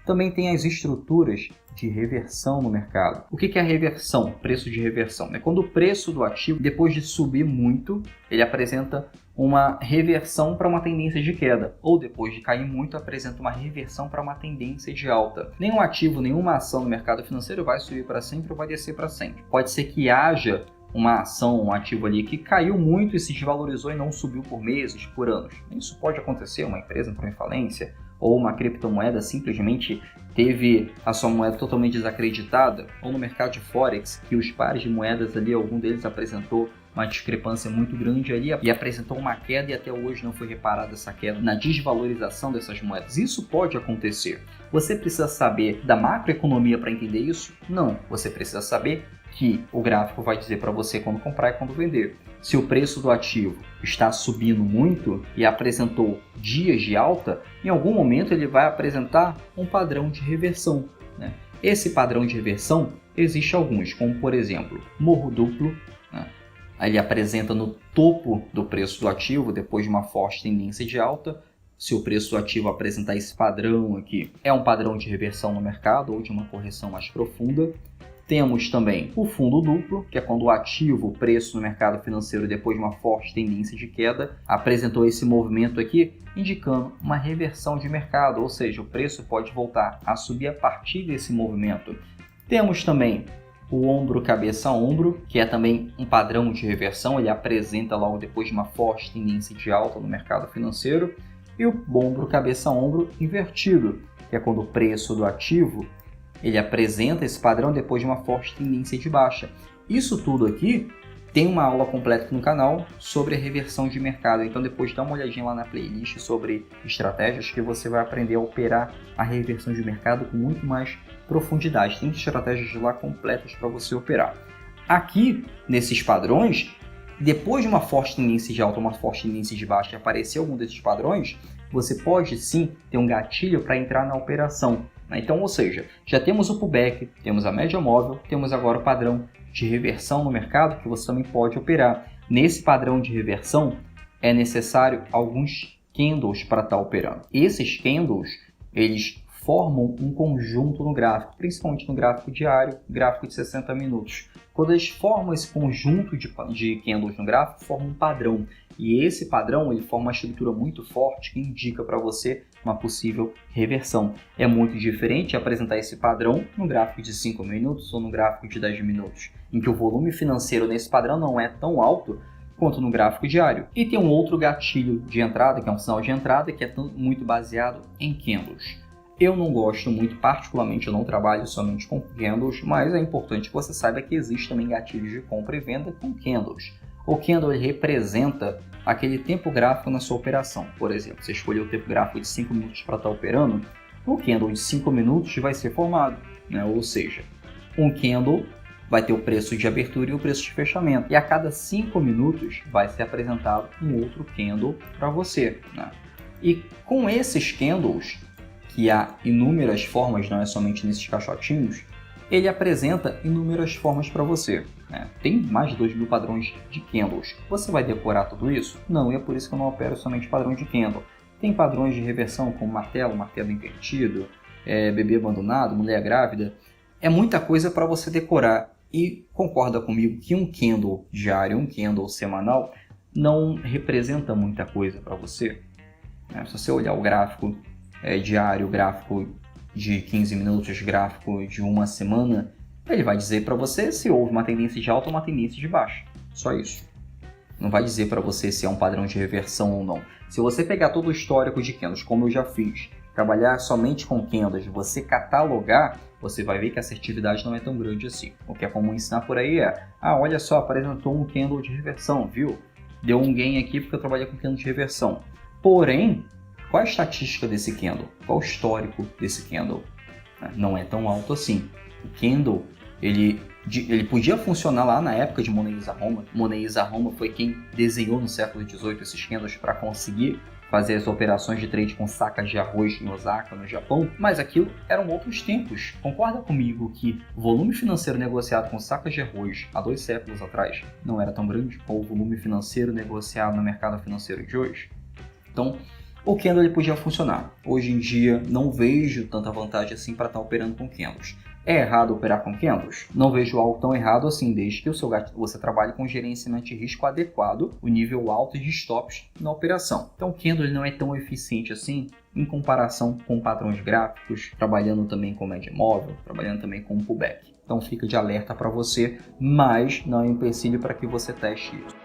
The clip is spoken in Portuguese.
Também tem as estruturas de reversão no mercado. O que é a reversão? Preço de reversão. É quando o preço do ativo, depois de subir muito, ele apresenta uma reversão para uma tendência de queda, ou depois de cair muito, apresenta uma reversão para uma tendência de alta. Nenhum ativo, nenhuma ação no mercado financeiro vai subir para sempre ou vai descer para sempre. Pode ser que haja uma ação, um ativo ali que caiu muito e se desvalorizou e não subiu por meses, por anos. Isso pode acontecer, uma empresa entrou em falência, ou uma criptomoeda simplesmente teve a sua moeda totalmente desacreditada, ou no mercado de Forex, que os pares de moedas ali, algum deles apresentou uma discrepância muito grande ali e apresentou uma queda e até hoje não foi reparada essa queda na desvalorização dessas moedas. Isso pode acontecer. Você precisa saber da macroeconomia para entender isso? Não. Você precisa saber que o gráfico vai dizer para você quando comprar e quando vender. Se o preço do ativo está subindo muito e apresentou dias de alta, em algum momento ele vai apresentar um padrão de reversão, né? Esse padrão de reversão existe alguns, como por exemplo, morro duplo, né? Ele apresenta no topo do preço do ativo, depois de uma forte tendência de alta. Se o preço do ativo apresentar esse padrão aqui, é um padrão de reversão no mercado ou de uma correção mais profunda. Temos também o fundo duplo, que é quando o ativo, o preço no mercado financeiro, depois de uma forte tendência de queda, apresentou esse movimento aqui, indicando uma reversão de mercado, ou seja, o preço pode voltar a subir a partir desse movimento. Temos também o ombro cabeça ombro, que é também um padrão de reversão, ele apresenta logo depois de uma forte tendência de alta no mercado financeiro, e o ombro cabeça ombro invertido, que é quando o preço do ativo ele apresenta esse padrão depois de uma forte tendência de baixa. Isso tudo aqui tem uma aula completa aqui no canal sobre a reversão de mercado, então depois dá uma olhadinha lá na playlist sobre estratégias que você vai aprender a operar a reversão de mercado com muito mais profundidade. Tem estratégias lá completas para você operar. Aqui, nesses padrões, depois de uma forte tendência de alta ou uma forte tendência de baixa aparecer algum desses padrões, você pode sim ter um gatilho para entrar na operação. Então, ou seja, já temos o pullback, temos a média móvel, temos agora o padrão de reversão no mercado que você também pode operar. Nesse padrão de reversão é necessário alguns candles para estar operando. Esses candles, eles formam um conjunto no gráfico, principalmente no gráfico diário, gráfico de 60 minutos. Quando eles formam esse conjunto de candles no gráfico, formam um padrão. E esse padrão ele forma uma estrutura muito forte que indica para você uma possível reversão. É muito diferente apresentar esse padrão no gráfico de 5 minutos ou no gráfico de 10 minutos, em que o volume financeiro nesse padrão não é tão alto quanto no gráfico diário. E tem um outro gatilho de entrada, que é um sinal de entrada, que é muito baseado em candles. Eu não gosto muito, particularmente eu não trabalho somente com candles, mas é importante que você saiba que existe também gatilhos de compra e venda com candles. O candle representa aquele tempo gráfico na sua operação. Por exemplo, você escolheu o tempo gráfico de 5 minutos para estar operando, o candle de 5 minutos vai ser formado, né? Ou seja, um candle vai ter o preço de abertura e o preço de fechamento. E a cada 5 minutos vai ser apresentado um outro candle para você, né? E com esses candles, que há inúmeras formas, não é somente nesses caixotinhos, ele apresenta inúmeras formas para você, né? Tem mais de 2.000 padrões de candles. Você vai decorar tudo isso? Não, e é por isso que eu não opero somente padrão de candle. Tem padrões de reversão como martelo invertido, bebê abandonado, mulher grávida. É muita coisa para você decorar. E concorda comigo que um candle diário, um candle semanal, não representa muita coisa para você, né? Se você olhar o gráfico diário, gráfico de 15 minutos, gráfico de uma semana, ele vai dizer para você se houve uma tendência de alta ou uma tendência de baixa. Só isso. Não vai dizer para você se é um padrão de reversão ou não. Se você pegar todo o histórico de candles, como eu já fiz, trabalhar somente com candles, você catalogar, você vai ver que a assertividade não é tão grande assim. O que é comum ensinar por aí é, olha só, apresentou um candle de reversão, viu? Deu um gain aqui porque eu trabalhei com candle de reversão. Porém, qual a estatística desse candle? Qual o histórico desse candle? Não é tão alto assim. O candle, ele podia funcionar lá na época de Moneiza Homa. Moneiza Homa foi quem desenhou no século XVIII esses candles para conseguir fazer as operações de trade com sacas de arroz em Osaka, no Japão, mas aquilo eram outros tempos. Concorda comigo que o volume financeiro negociado com sacas de arroz há 2 séculos atrás não era tão grande como o volume financeiro negociado no mercado financeiro de hoje? Então, O candle ele podia funcionar. Hoje em dia não vejo tanta vantagem assim para estar operando com candles. É errado operar com candles? Não vejo algo tão errado assim, desde que você trabalhe com gerenciamento de risco adequado, o nível alto de stops na operação. Então o candle não é tão eficiente assim em comparação com padrões gráficos, trabalhando também com média móvel, trabalhando também com pullback. Então fica de alerta para você, mas não é um empecilho para que você teste isso.